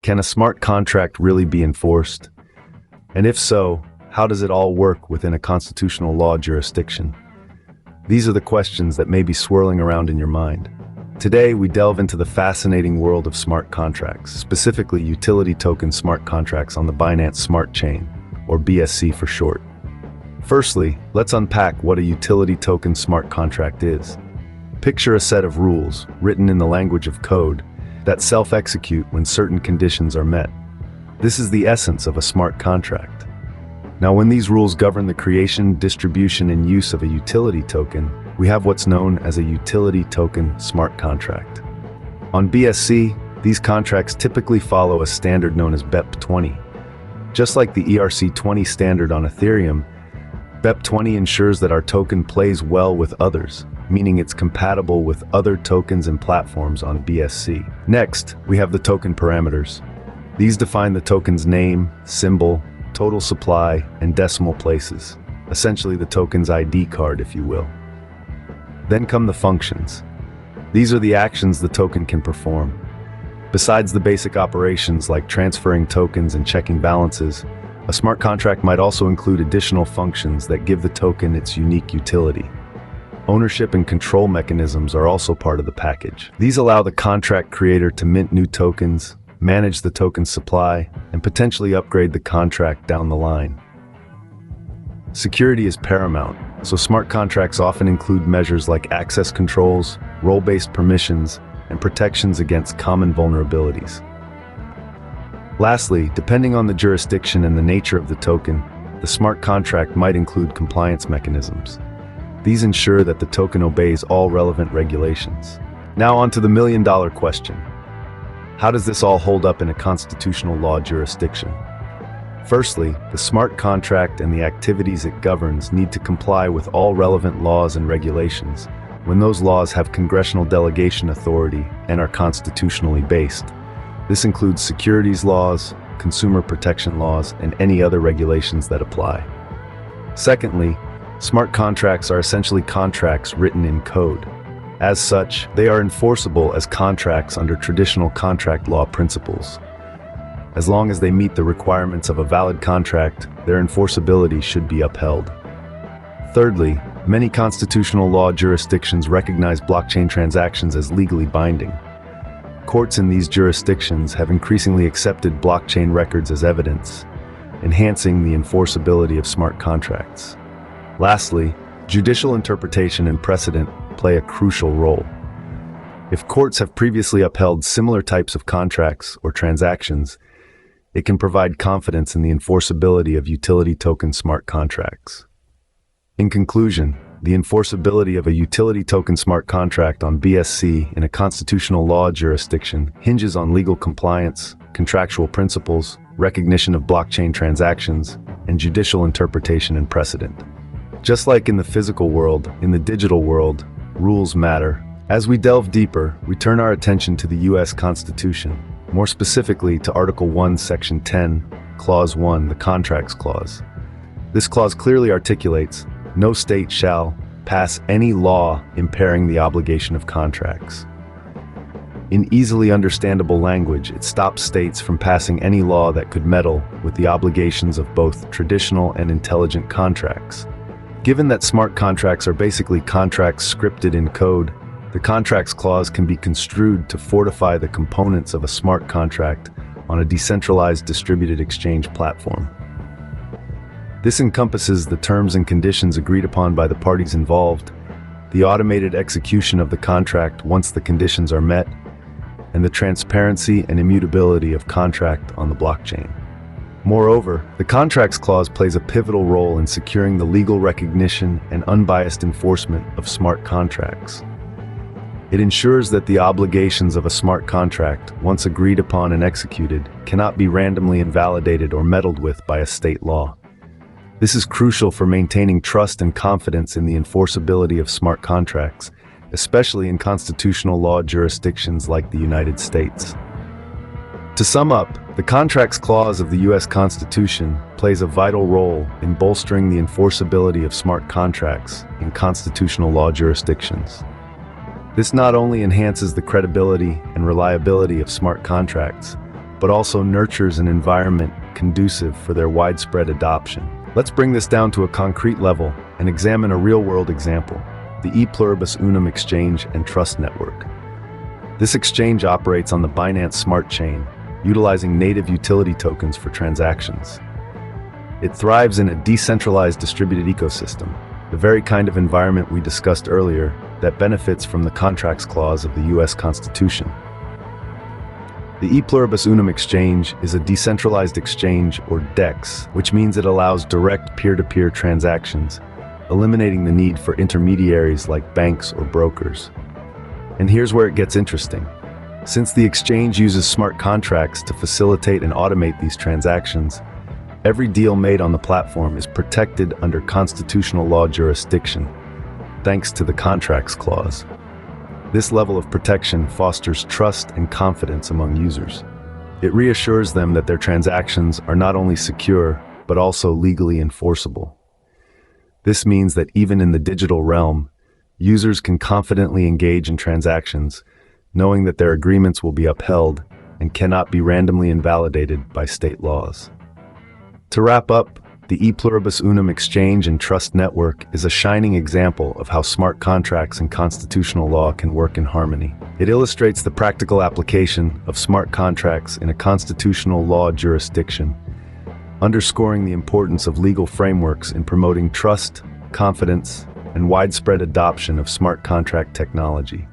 Can a smart contract really be enforced? And if so, how does it all work within a constitutional law jurisdiction? These are the questions that may be swirling around in your mind. Today, we delve into the fascinating world of smart contracts, specifically utility token smart contracts on the Binance Smart Chain, or BSC for short. Firstly, let's unpack what a utility token smart contract is. Picture a set of rules, written in the language of code, that self-execute when certain conditions are met. This is the essence of a smart contract. Now, when these rules govern the creation, distribution, and use of a utility token, we have what's known as a utility token smart contract. On BSC, these contracts typically follow a standard known as BEP20. Just like the ERC20 standard on Ethereum, BEP20 ensures that our token plays well with others, meaning it's compatible with other tokens and platforms on BSC. Next, we have the token parameters. These define the token's name, symbol, total supply, and decimal places, essentially the token's ID card, if you will. Then come the functions. These are the actions the token can perform. Besides the basic operations like transferring tokens and checking balances, a smart contract might also include additional functions that give the token its unique utility. Ownership and control mechanisms are also part of the package. These allow the contract creator to mint new tokens, manage the token supply, and potentially upgrade the contract down the line. Security is paramount, so smart contracts often include measures like access controls, role-based permissions, and protections against common vulnerabilities. Lastly, depending on the jurisdiction and the nature of the token, the smart contract might include compliance mechanisms. These ensure that the token obeys all relevant regulations. Now on to the million-dollar question. How does this all hold up in a constitutional law jurisdiction? Firstly, the smart contract and the activities it governs need to comply with all relevant laws and regulations when those laws have congressional delegation authority and are constitutionally based. This includes securities laws, consumer protection laws, and any other regulations that apply. Secondly, smart contracts are essentially contracts written in code. As such, they are enforceable as contracts under traditional contract law principles. As long as they meet the requirements of a valid contract, their enforceability should be upheld. Thirdly, many constitutional law jurisdictions recognize blockchain transactions as legally binding. Courts in these jurisdictions have increasingly accepted blockchain records as evidence, enhancing the enforceability of smart contracts. Lastly, judicial interpretation and precedent play a crucial role. If courts have previously upheld similar types of contracts or transactions, it can provide confidence in the enforceability of utility token smart contracts. In conclusion, the enforceability of a utility token smart contract on BSC in a constitutional law jurisdiction hinges on legal compliance, contractual principles, recognition of blockchain transactions, and judicial interpretation and precedent. Just like in the physical world, in the digital world, rules matter. As we delve deeper, we turn our attention to the U.S. Constitution, more specifically to Article 1, Section 10, Clause 1, the Contracts Clause. This clause clearly articulates, no state shall pass any law impairing the obligation of contracts. In easily understandable language, it stops states from passing any law that could meddle with the obligations of both traditional and intelligent contracts. Given that smart contracts are basically contracts scripted in code, the Contracts Clause can be construed to fortify the components of a smart contract on a decentralized distributed exchange platform. This encompasses the terms and conditions agreed upon by the parties involved, the automated execution of the contract once the conditions are met, and the transparency and immutability of contract on the blockchain. Moreover, the Contracts Clause plays a pivotal role in securing the legal recognition and unbiased enforcement of smart contracts. It ensures that the obligations of a smart contract, once agreed upon and executed, cannot be randomly invalidated or meddled with by a state law. This is crucial for maintaining trust and confidence in the enforceability of smart contracts, especially in constitutional law jurisdictions like the United States. To sum up, the Contracts Clause of the U.S. Constitution plays a vital role in bolstering the enforceability of smart contracts in constitutional law jurisdictions. This not only enhances the credibility and reliability of smart contracts, but also nurtures an environment conducive for their widespread adoption. Let's bring this down to a concrete level and examine a real-world example, the E Pluribus Unum exchange and trust network. This exchange operates on the Binance Smart Chain, utilizing native utility tokens for transactions. It thrives in a decentralized distributed ecosystem, the very kind of environment we discussed earlier that benefits from the Contracts Clause of the U.S. Constitution. The E Pluribus Unum exchange is a decentralized exchange, or DEX, which means it allows direct peer-to-peer transactions, eliminating the need for intermediaries like banks or brokers. And here's where it gets interesting. Since the exchange uses smart contracts to facilitate and automate these transactions, every deal made on the platform is protected under constitutional law jurisdiction, thanks to the Contracts Clause. This level of protection fosters trust and confidence among users. It reassures them that their transactions are not only secure, but also legally enforceable. This means that even in the digital realm, users can confidently engage in transactions, knowing that their agreements will be upheld and cannot be randomly invalidated by state laws. To wrap up, the E Pluribus Unum exchange and trust network is a shining example of how smart contracts and constitutional law can work in harmony. It illustrates the practical application of smart contracts in a constitutional law jurisdiction, underscoring the importance of legal frameworks in promoting trust, confidence, and widespread adoption of smart contract technology.